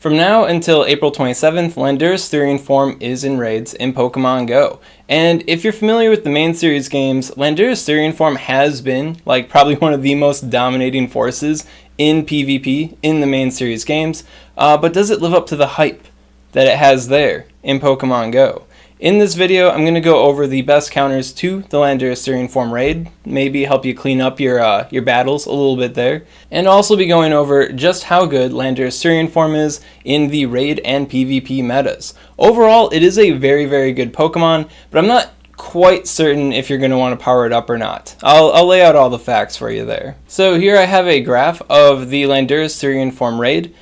From now until April 27th, Landorus Therian Forme is in raids in Pokemon Go. And if you're familiar with the main series games, Landorus Therian Forme has been probably one of the most dominating forces in PvP in the main series games, but does it live up to the hype that it has there in Pokemon Go? In this video, I'm going to go over the best counters to the Landorus Therian Forme Raid, maybe help you clean up your battles a little bit there, and also be going over just how good Landorus Therian Forme is in the Raid and PvP metas. Overall, it is a very, very good Pokemon, but I'm not quite certain if you're going to want to power it up or not. I'll lay out all the facts for you there. So here I have a graph of the Landorus Therian Forme Raid.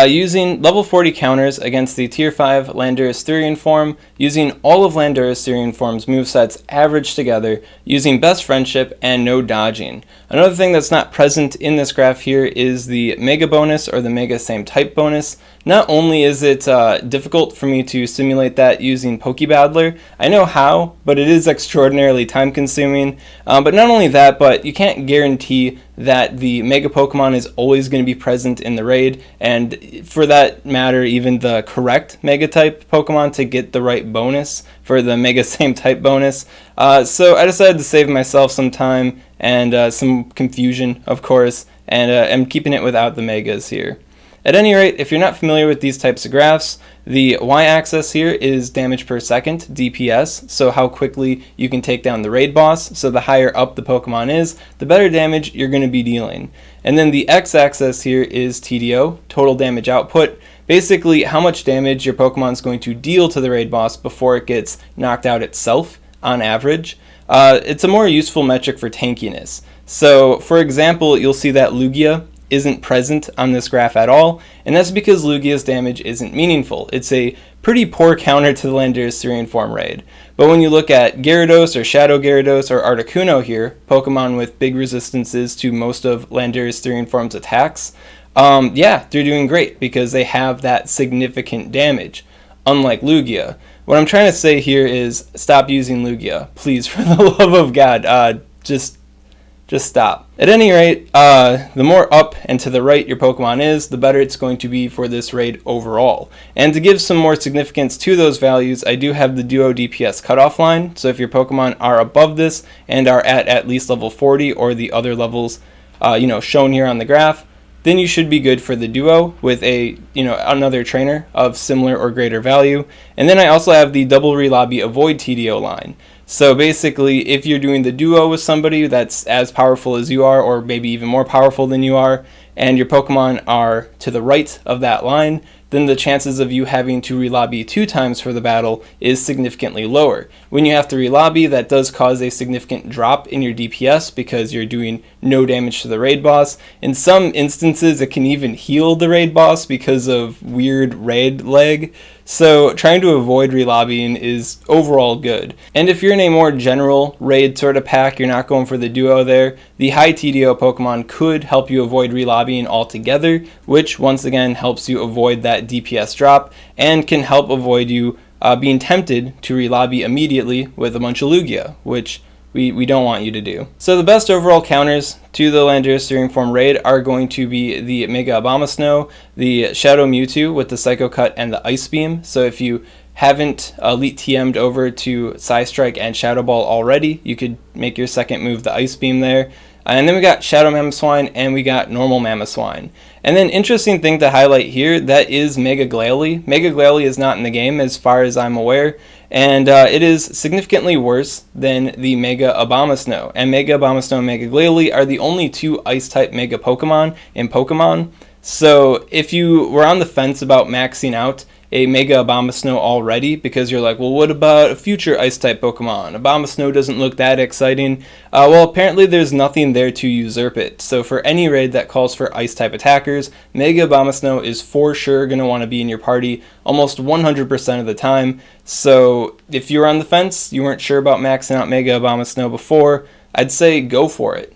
Using level 40 counters against the Tier 5 Landorus Therian Forme, using all of Landorus Therian Forme's movesets averaged together, using Best Friendship, and no dodging. Another thing that's not present in this graph here is the Mega bonus, or the Mega Same Type bonus. Not only is it difficult for me to simulate that using Pokebattler, I know how, but it is extraordinarily time consuming. But not only that, but you can't guarantee that the Mega Pokemon is always going to be present in the raid, and for that matter, even the correct Mega type Pokemon to get the right bonus for the Mega Same Type bonus. So I decided to save myself some time and some confusion, of course, and I'm keeping it without the Megas here. At any rate, if you're not familiar with these types of graphs, the y-axis here is damage per second, DPS, so how quickly you can take down the raid boss. So the higher up the Pokemon is, the better damage you're going to be dealing. And then the x-axis here is TDO, total damage output, basically how much damage your Pokemon is going to deal to the raid boss before it gets knocked out itself, on average. It's a more useful metric for tankiness. So, for example, you'll see that Lugia isn't present on this graph at all, and that's because Lugia's damage isn't meaningful. It's a pretty poor counter to the Landorus Therian Forme Raid. But when you look at Gyarados or Shadow Gyarados or Articuno here, Pokemon with big resistances to most of Landorus Therian Forme's attacks, yeah, they're doing great because they have that significant damage, unlike Lugia. What I'm trying to say here is stop using Lugia, please, for the love of God. Just stop. At any rate, the more up and to the right your Pokemon is, the better it's going to be for this raid overall. And to give some more significance to those values, I do have the Duo DPS cutoff line. So if your Pokemon are above this and are at least level 40 or the other levels, shown here on the graph, then you should be good for the Duo with another trainer of similar or greater value. And then I also have the double relobby avoid TDO line. So basically, if you're doing the Duo with somebody that's as powerful as you are, or maybe even more powerful than you are, and your Pokemon are to the right of that line, then the chances of you having to relobby 2 times for the battle is significantly lower. When you have to relobby, that does cause a significant drop in your DPS because you're doing no damage to the raid boss. In some instances, it can even heal the raid boss because of weird raid lag. So trying to avoid relobbying is overall good. And if you're in a more general raid sort of pack, you're not going for the Duo there, the high TDO Pokemon could help you avoid relobbying altogether, which once again helps you avoid that DPS drop and can help avoid you being tempted to relobby immediately with a bunch of Lugia, which we don't want you to do. So the best overall counters to the Landorus Therian Forme Raid are going to be the Mega Abomasnow, the Shadow Mewtwo with the Psycho Cut and the Ice Beam. So if you haven't Elite TM'd over to Psystrike and Shadow Ball already, you could make your second move the Ice Beam there. And then we got Shadow Mamoswine and we got Normal Mamoswine. And then interesting thing to highlight here, that is Mega Glalie. Mega Glalie is not in the game as far as I'm aware, and it is significantly worse than the Mega Abomasnow. And Mega Abomasnow and Mega Glalie are the only 2 Ice-type Mega Pokemon in Pokemon. So if you were on the fence about maxing out a Mega Abomasnow already because you're like, well, what about a future Ice-type Pokemon? Abomasnow doesn't look that exciting. Well, apparently there's nothing there to usurp it. So for any raid that calls for Ice-type attackers, Mega Abomasnow is for sure going to want to be in your party almost 100% of the time. So if you were on the fence, you weren't sure about maxing out Mega Abomasnow before, I'd say go for it.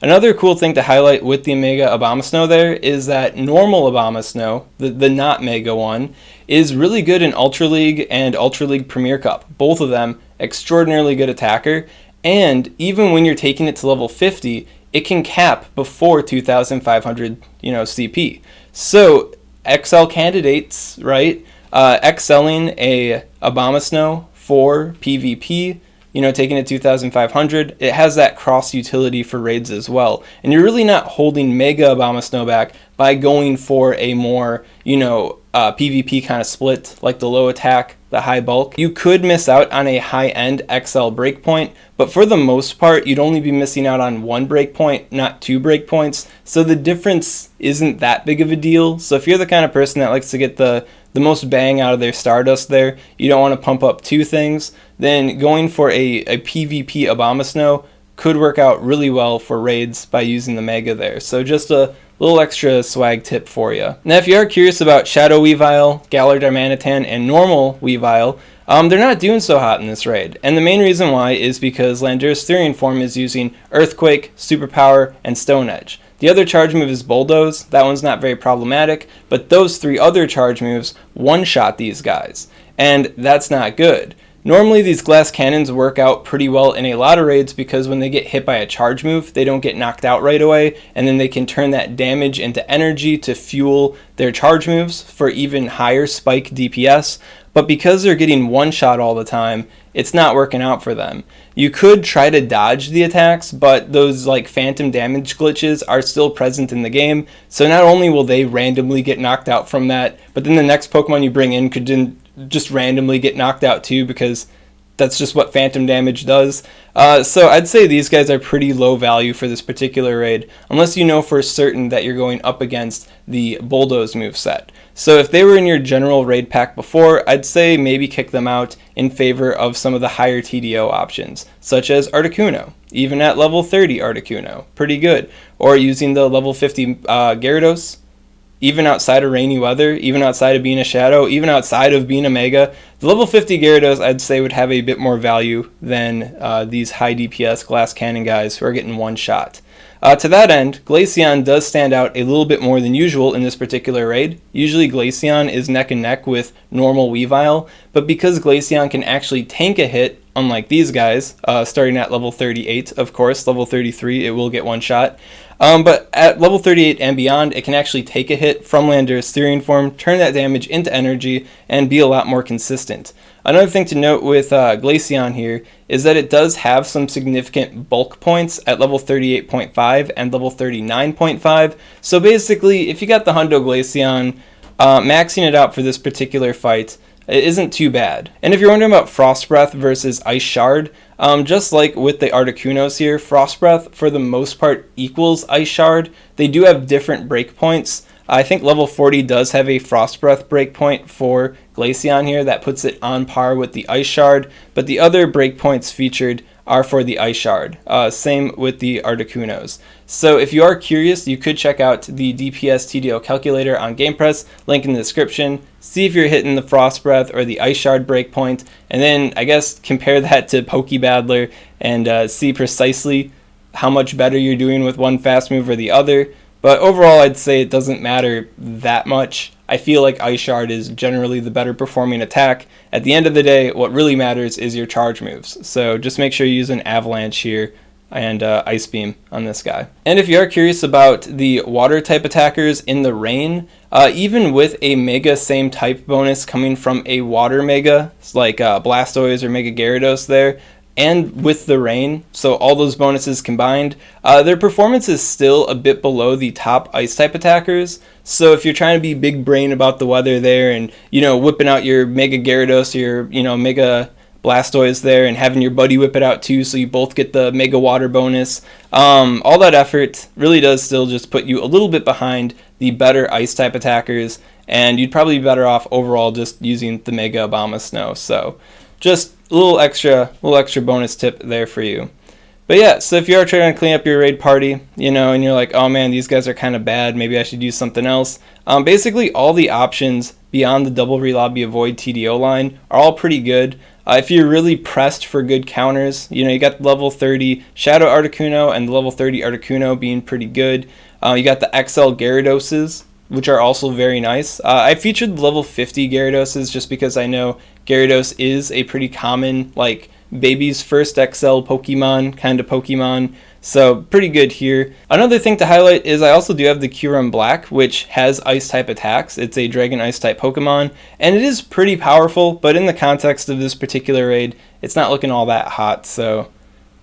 Another cool thing to highlight with the Mega Abomasnow there is that normal Abomasnow, the not Mega one, is really good in Ultra League and Ultra League Premier Cup. Both of them, extraordinarily good attacker, and even when you're taking it to level 50, it can cap before 2,500 CP. So XL candidates, right? XLing a Abomasnow for PvP, you know, taking it 2,500, it has that cross utility for raids as well. And you're really not holding Mega Abomasnow back by going for a more, you know, PvP kind of split, like the low attack, the high bulk. You could miss out on a high-end XL breakpoint, but for the most part, you'd only be missing out on one breakpoint, not two breakpoints. So the difference isn't that big of a deal. So if you're the kind of person that likes to get the most bang out of their Stardust there, you don't want to pump up two things, then going for a PvP Abomasnow could work out really well for raids by using the Mega there. So just a little extra swag tip for you. Now if you are curious about Shadow Weavile, Galar Darmanitan, and normal Weavile, they're not doing so hot in this raid. And the main reason why is because Landorus Therian Forme is using Earthquake, Superpower, and Stone Edge. The other charge move is Bulldoze. That one's not very problematic, but those three other charge moves one-shot these guys, and that's not good. Normally these glass cannons work out pretty well in a lot of raids because when they get hit by a charge move, they don't get knocked out right away, and then they can turn that damage into energy to fuel their charge moves for even higher spike DPS. But because they're getting one shot all the time, it's not working out for them. You could try to dodge the attacks, but those like phantom damage glitches are still present in the game. So not only will they randomly get knocked out from that, but then the next Pokemon you bring in could just randomly get knocked out too, because that's just what phantom damage does. So I'd say these guys are pretty low value for this particular raid, unless you know for certain that you're going up against the Bulldoze moveset. So if they were in your general raid pack before, I'd say maybe kick them out in favor of some of the higher TDO options, such as Articuno. Even at level 30 Articuno, pretty good. Or using the level 50 Gyarados. Even outside of rainy weather, even outside of being a Shadow, even outside of being a Mega, the level 50 Gyarados I'd say would have a bit more value than these high DPS glass cannon guys who are getting one shot. To that end, Glaceon does stand out a little bit more than usual in this particular raid. Usually Glaceon is neck and neck with normal Weavile, but because Glaceon can actually tank a hit, unlike these guys, starting at level 38, of course, level 33 it will get one shot. But at level 38 and beyond, it can actually take a hit from Landorus Therian Forme, turn that damage into energy, and be a lot more consistent. Another thing to note with Glaceon here is that it does have some significant bulk points at level 38.5 and level 39.5. So basically, if you got the Hundo Glaceon, maxing it out for this particular fight, it isn't too bad. And if you're wondering about Frost Breath versus Ice Shard, just like with the Articunos here, Frost Breath for the most part equals Ice Shard. They do have different breakpoints. I think level 40 does have a Frost Breath breakpoint for Glaceon here that puts it on par with the Ice Shard, but the other breakpoints featured are for the Ice Shard. Same with the Articunos. So if you are curious, you could check out the DPS TDO calculator on GamePress, link in the description. See if you're hitting the Frost Breath or the Ice Shard breakpoint, and then I guess compare that to Pokebattler and see precisely how much better you're doing with one fast move or the other. But overall, I'd say it doesn't matter that much. I feel like Ice Shard is generally the better performing attack. At the end of the day, what really matters is your charge moves. So just make sure you use an Avalanche here and Ice Beam on this guy. And if you are curious about the water type attackers in the rain, even with a Mega same type bonus coming from a water Mega, like Blastoise or Mega Gyarados there, and with the rain, so all those bonuses combined, their performance is still a bit below the top ice type attackers. So if you're trying to be big brain about the weather there and, you know, whipping out your Mega Gyarados or your, you know, Mega Blastoise there and having your buddy whip it out too so you both get the Mega Water bonus, all that effort really does still just put you a little bit behind the better ice type attackers, and you'd probably be better off overall just using the Mega Abomasnow. So just a little extra bonus tip there for you. But yeah, so if you are trying to clean up your raid party, you know, and you're like, oh man, these guys are kind of bad, maybe I should use something else. Basically, all the options beyond the double relobby avoid TDO line are all pretty good. If you're really pressed for good counters, you know, you got the level 30 Shadow Articuno and the level 30 Articuno being pretty good. You got the XL Gyaradoses, which are also very nice. I featured the level 50 Gyaradoses just because I know Gyarados is a pretty common, like, baby's first XL Pokemon kind of Pokemon. So pretty good here. Another thing to highlight is I also do have the Kyurem Black, which has ice type attacks. It's a Dragon Ice type Pokemon, and it is pretty powerful, but in the context of this particular raid, it's not looking all that hot, so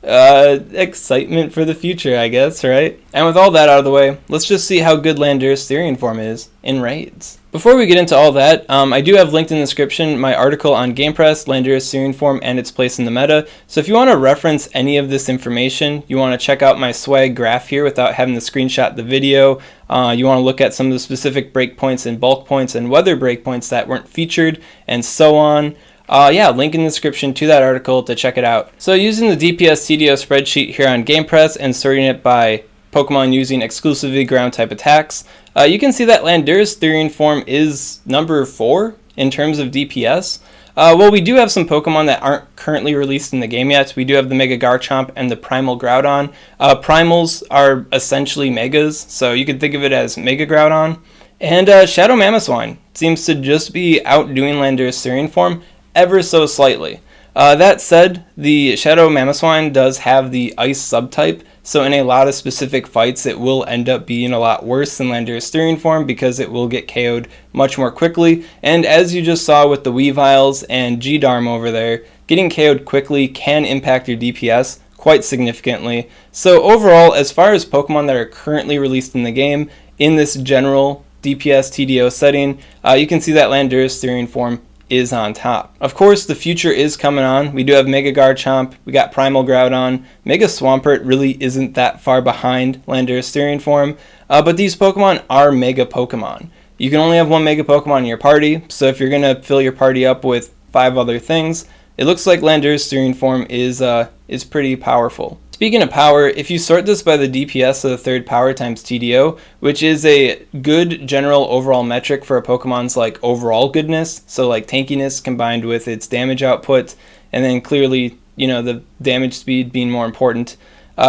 excitement for the future, I guess, right? And with all that out of the way, let's just see how good Landorus Therian Forme is in raids. Before we get into all that, I do have linked in the description my article on GamePress, Landorus Therian Forme, and its place in the meta. So if you want to reference any of this information, you want to check out my swag graph here without having to screenshot the video, you want to look at some of the specific breakpoints and bulk points and weather breakpoints that weren't featured, and so on. Yeah, link in the description to that article to check it out. So using the DPS TDO spreadsheet here on GamePress and sorting it by Pokemon using exclusively ground type attacks, you can see that Landorus Therian Forme is number 4 in terms of DPS. Well, we do have some Pokemon that aren't currently released in the game yet. We do have the Mega Garchomp and the Primal Groudon. Primals are essentially Megas, so you could think of it as Mega Groudon. And Shadow Mamoswine seems to just be outdoing Landorus Therian Forme ever so slightly. That said, the Shadow Mamoswine does have the Ice subtype, so in a lot of specific fights it will end up being a lot worse than Landorus Therian Forme because it will get KO'd much more quickly, and as you just saw with the Weaviles and G-Darm over there, getting KO'd quickly can impact your DPS quite significantly. So overall, as far as Pokemon that are currently released in the game, in this general DPS TDO setting, you can see that Landorus Therian Forme is on top. Of course, the future is coming on. We do have Mega Garchomp, we got Primal Groudon, Mega Swampert really isn't that far behind Landorus Therian Forme, but these Pokemon are Mega Pokemon. You can only have one Mega Pokemon in your party, so if you're going to fill your party up with 5 other things, it looks like Landorus Therian Forme is pretty powerful. Speaking of power, if you sort this by the DPS of the third power times TDO, which is a good general overall metric for a Pokemon's like overall goodness, so like tankiness combined with its damage output, and then clearly, you know, the damage speed being more important,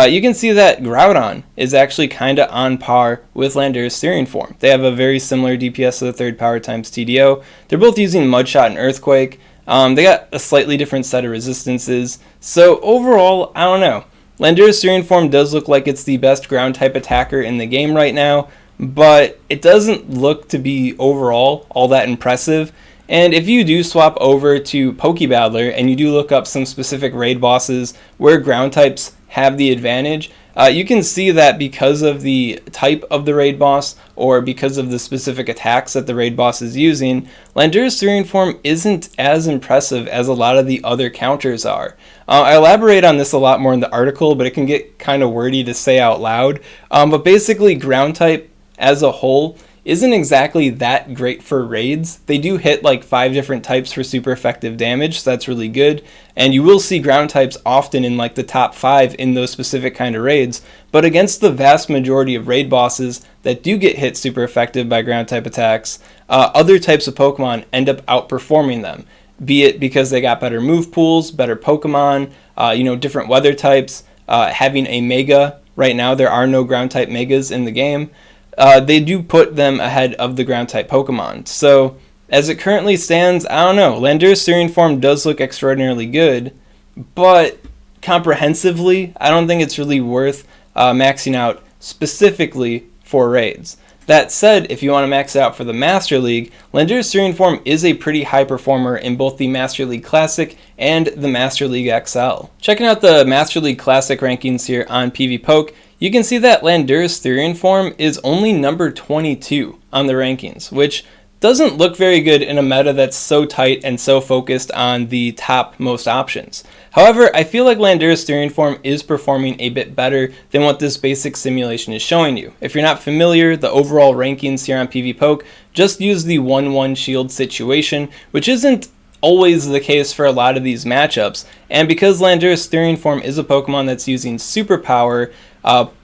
you can see that Groudon is actually kind of on par with Landorus Therian Forme. They have a very similar DPS of the third power times TDO. They're both using Mudshot and Earthquake. They got a slightly different set of resistances, so overall, I don't know. Landorus Therian Forme does look like it's the best ground type attacker in the game right now, but it doesn't look to be overall all that impressive. And if you do swap over to Pokebattler and you do look up some specific raid bosses where ground types have the advantage, you can see that because of the type of the raid boss or because of the specific attacks that the raid boss is using, Landorus Therian Forme isn't as impressive as a lot of the other counters are. I elaborate on this a lot more in the article, but it can get kind of wordy to say out loud. But basically, ground type as a whole isn't exactly that great for raids. They do hit like 5 different types for super effective damage, so that's really good. And you will see ground types often in like the top 5 in those specific kind of raids. But against the vast majority of raid bosses that do get hit super effective by ground type attacks, other types of Pokemon end up outperforming them. Be it because they got better move pools, better Pokemon, different weather types, having a Mega. Right now there are no ground type Megas in the game. They do put them ahead of the ground type Pokemon. So as it currently stands, I don't know. Landorus Therian Forme does look extraordinarily good, but comprehensively, I don't think it's really worth maxing out specifically for raids. That said, if you want to max it out for the Master League, Landorus Therian Forme is a pretty high performer in both the Master League Classic and the Master League XL. Checking out the Master League Classic rankings here on PvPoke, you can see that Landorus Therian Forme is only number 22 on the rankings, which doesn't look very good in a meta that's so tight and so focused on the top most options. However, I feel like Landorus Therian Forme is performing a bit better than what this basic simulation is showing you. If you're not familiar, the overall rankings here on PvPoke just use the 1-1 shield situation, which isn't always the case for a lot of these matchups. And because Landorus Therian Forme is a Pokemon that's using Superpower,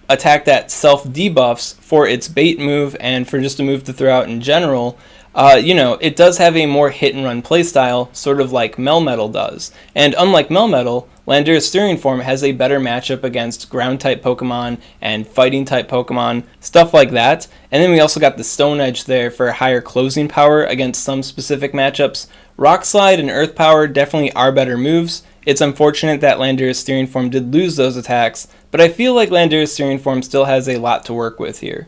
attack that self-debuffs for its bait move and for just a move to throw out in general, it does have a more hit-and-run playstyle, sort of like Melmetal does. And unlike Melmetal, Landorus Therian Forme has a better matchup against ground-type Pokemon and fighting-type Pokemon, stuff like that. And then we also got the Stone Edge there for higher closing power against some specific matchups. Rock Slide and Earth Power definitely are better moves, It's unfortunate that Landorus Therian Forme did lose those attacks, but I feel like Landorus Therian Forme still has a lot to work with here.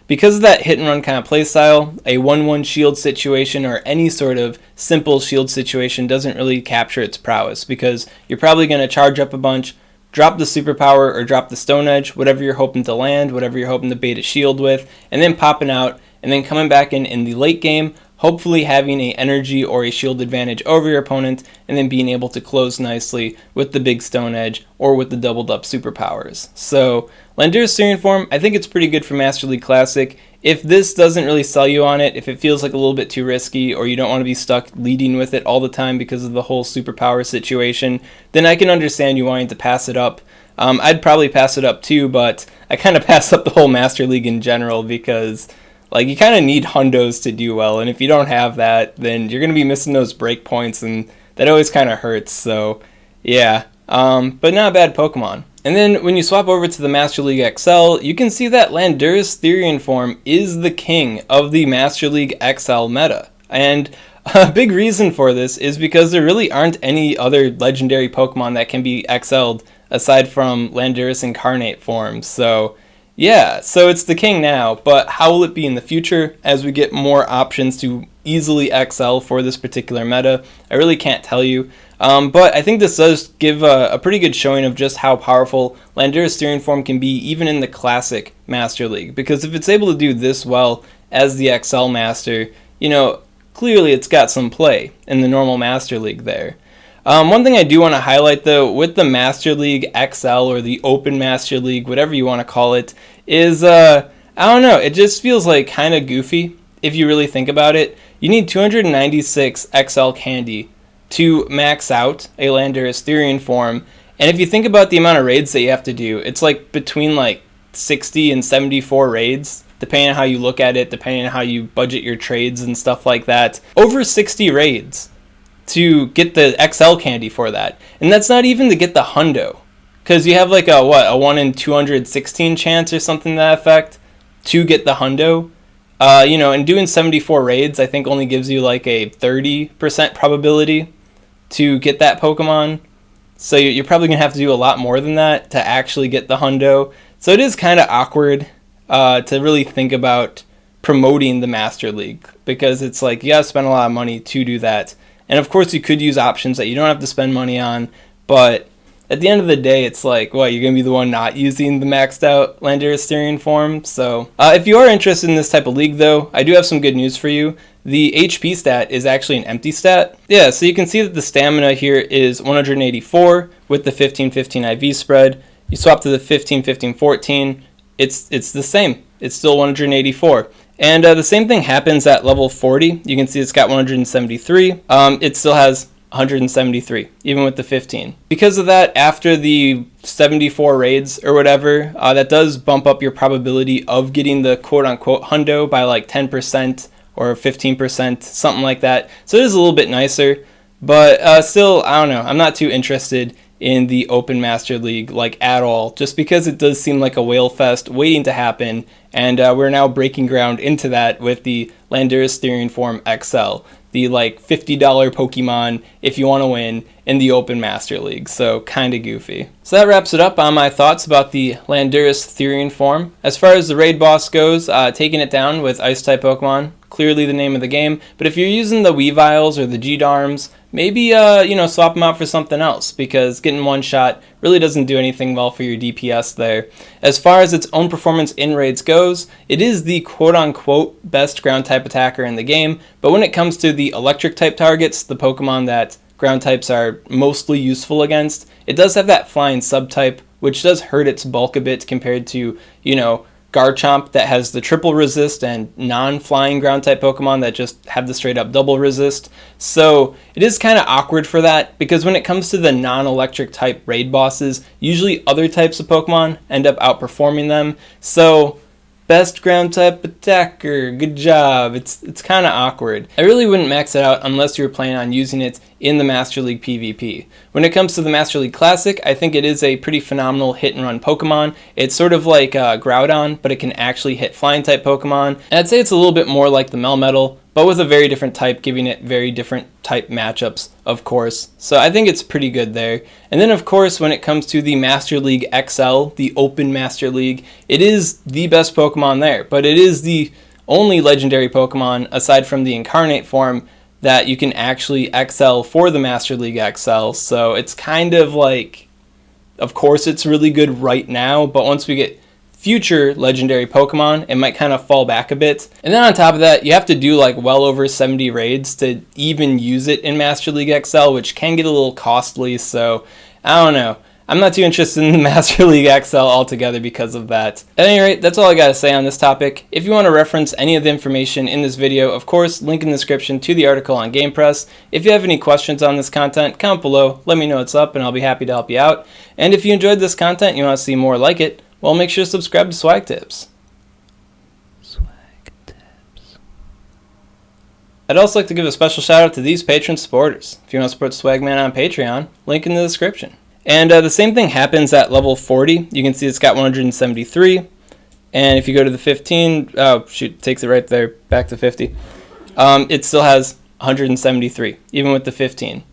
Because of that hit and run kind of playstyle, a 1-1 shield situation or any sort of simple shield situation doesn't really capture its prowess, because you're probably going to charge up a bunch, drop the superpower or drop the Stone Edge, whatever you're hoping to land, whatever you're hoping to bait a shield with, and then popping out, and then coming back in the late game, hopefully having a energy or a shield advantage over your opponent, and then being able to close nicely with the big Stone Edge or with the doubled up superpowers. So Landorus Therian Forme, I think it's pretty good for Master League Classic. If this doesn't really sell you on it, if it feels like a little bit too risky, or you don't want to be stuck leading with it all the time because of the whole superpower situation, then I can understand you wanting to pass it up. I'd probably pass it up too, but I kind of pass up the whole Master League in general because like you kind of need hundos to do well, and if you don't have that, then you're going to be missing those break points, and that always kind of hurts. So yeah, but not a bad Pokemon. And then when you swap over to the Master League XL, you can see that Landorus Therian Forme is the king of the Master League XL meta. And a big reason for this is because there really aren't any other legendary Pokemon that can be XL'd aside from Landorus Incarnate forms. So yeah, so it's the king now, but how will it be in the future as we get more options to easily XL for this particular meta? I really can't tell you. But I think this does give a pretty good showing of just how powerful Landorus Therian Forme can be even in the classic Master League. Because if it's able to do this well as the XL Master, you know, clearly it's got some play in the normal Master League there. One thing I do want to highlight though, with the Master League XL or the Open Master League, whatever you want to call it, is, I don't know, it just feels like kind of goofy if you really think about it. You need 296 XL candy to max out a Landorus Therian Forme, and if you think about the amount of raids that you have to do, it's like between like 60 and 74 raids, depending on how you look at it, depending on how you budget your trades and stuff like that. Over 60 raids to get the XL candy for that. And that's not even to get the hundo, because you have like a 1 in 216 chance or something to that effect to get the hundo. You know, and doing 74 raids I think only gives you like a 30% probability to get that Pokemon. So you're probably going to have to do a lot more than that to actually get the hundo. So it is kind of awkward to really think about promoting the Master League, because it's like you got to spend a lot of money to do that. And of course you could use options that you don't have to spend money on, but at the end of the day, it's like, what, you're going to be the one not using the maxed out Landorus Therian Forme? So if you are interested in this type of league though, I do have some good news for you. The HP stat is actually an empty stat. Yeah, so you can see that the stamina here is 184 with the 15-15 IV spread. You swap to the 15-15-14, it's the same. It's still 184. And the same thing happens at level 40. You can see it's got 173. It still has 173, even with the 15. Because of that, after the 74 raids or whatever, that does bump up your probability of getting the quote-unquote hundo by like 10% or 15%, something like that. So it is a little bit nicer, but still, I don't know. I'm not too interested in the Open Master League like at all, just because it does seem like a whale fest waiting to happen, and we're now breaking ground into that with the Landorus Therian Forme XL, the like $50 Pokemon if you want to win in the Open Master League. So kind of goofy. So that wraps it up on my thoughts about the Landorus Therian Forme. As far as the raid boss goes, taking it down with Ice type Pokemon, clearly the name of the game. But if you're using the Weaviles or the G-Darms, maybe swap them out for something else, because getting one shot really doesn't do anything well for your DPS there. As far as its own performance in raids goes, it is the quote-unquote best ground type attacker in the game, but when it comes to the electric type targets, the Pokemon that ground types are mostly useful against, it does have that flying subtype, which does hurt its bulk a bit compared to, Garchomp that has the triple resist and non-flying ground type Pokemon that just have the straight up double resist. So it is kind of awkward for that, because when it comes to the non-electric type raid bosses, usually other types of Pokemon end up outperforming them. So best ground type attacker, good job. It's kind of awkward. I really wouldn't max it out unless you were planning on using it in the Master League PvP. When it comes to the Master League Classic, I think it is a pretty phenomenal hit and run Pokemon. It's sort of like Groudon, but it can actually hit flying type Pokemon. And I'd say it's a little bit more like the Melmetal, but with a very different type, giving it very different type matchups, of course. So I think it's pretty good there. And then, of course, when it comes to the Master League XL, the Open Master League, it is the best Pokemon there, but it is the only legendary Pokemon, aside from the Incarnate form, that you can actually XL for the Master League XL. So it's kind of like, of course it's really good right now, but once we get future legendary Pokemon, it might kind of fall back a bit. And then on top of that, you have to do like well over 70 raids to even use it in Master League XL, which can get a little costly. So I don't know. I'm not too interested in the Master League XL altogether because of that. At any rate, that's all I got to say on this topic. If you want to reference any of the information in this video, of course, link in the description to the article on GamePress. If you have any questions on this content, comment below, let me know what's up, and I'll be happy to help you out. And if you enjoyed this content and you want to see more like it, well, make sure to subscribe to SwagTips. I'd also like to give a special shout out to these patron supporters. If you want to support Swagman on Patreon, link in the description. And the same thing happens at level 40. You can see it's got 173. And if you go to the 15, oh shoot, takes it right there back to 50. It still has 173, even with the 15.